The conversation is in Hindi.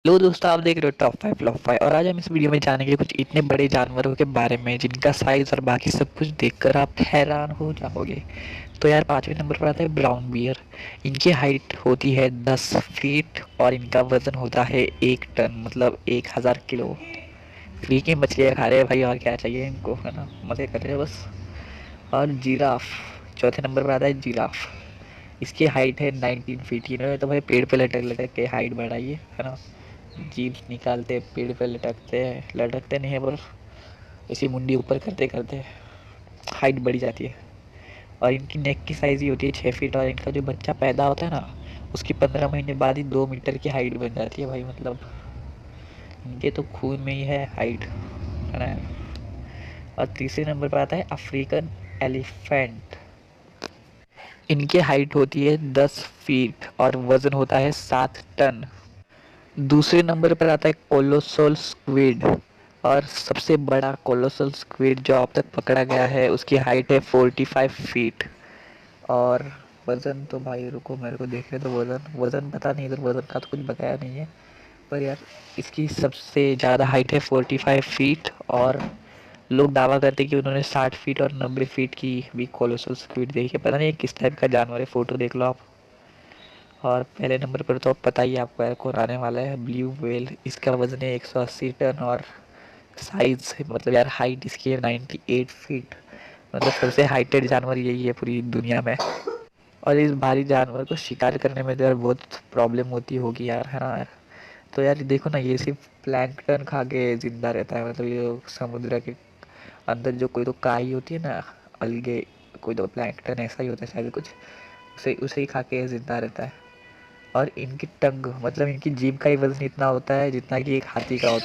हेलो दोस्तों, आप देख रहे हो टॉप 5 और आज हम इस वीडियो में जानेंगे कुछ इतने बड़े जानवरों के बारे में जिनका साइज और बाकी सब कुछ देखकर आप हैरान हो जाओगे। तो यार 5वें नंबर पर आता है ब्राउन बियर। इनकी हाइट होती है 10 फीट और इनका वजन होता है 1 टन, मतलब 1000 किलो। फ्री की मछलियाँ खा रहे हैं भाई, और क्या चाहिए इनको, है ना, मजे कर रहे हैं बस। और जिराफ, चौथे नंबर पर आता है जिराफ। इसकी हाइट है 19 फीट। इन्होंने तो भाई पेड़ पे लटक लटक के हाइट बढ़ाई है ना। जीभ निकालते पेड़ पे लटकते हैं, लटकते नहीं है पर इसी मुंडी ऊपर करते करते हाइट बढ़ी जाती है। और इनकी नेक की साइज़ ही होती है 6 फीट, और इनका जो बच्चा पैदा होता है ना, उसकी 15 महीने बाद ही 2 मीटर की हाइट बन जाती है भाई। मतलब इनके तो खून में ही है हाइट, है ना। और तीसरे नंबर पर आता है अफ्रीकन एलिफेंट। इनकी हाइट होती है 10 फीट और वजन होता है 7 टन। दूसरे नंबर पर आता है कोलोसल स्क्विड। और सबसे बड़ा कोलोसल स्क्विड जो अब तक पकड़ा गया है, उसकी हाइट है 45 फीट। और वज़न तो भाई रुको, मेरे को देखने तो, वज़न वज़न पता नहीं, इधर वज़न का तो कुछ बताया नहीं है। पर यार इसकी सबसे ज़्यादा हाइट है 45 फीट। और लोग दावा करते हैं कि उन्होंने 60 फीट और 90 फीट की भी कोलोसल स्क्विड देखी है। पता नहीं किस टाइप का जानवर है, फ़ोटो देख लो आप। और पहले नंबर पर तो पता ही है आपको यार कौन आने वाला है, ब्लू व्हेल। इसका वजन है 180 टन। और साइज मतलब यार हाइट इसकी है 98 फीट। मतलब सबसे हाइटेड जानवर यही है पूरी दुनिया में। और इस भारी जानवर को शिकार करने में तो यार बहुत प्रॉब्लम होती होगी यार, है ना यार। तो यार देखो ना, ये सिर्फ प्लैंकटन खा के जिंदा रहता है। मतलब ये समुद्र के अंदर जो कोई तो काई होती है ना, अलगे, कोई तो प्लैंकटन ऐसा ही होता है शायद कुछ, उसे उसे ही खा के जिंदा रहता है। और इनकी टंग मतलब इनकी जीभ का ही वजन इतना होता है जितना कि एक हाथी का होता है।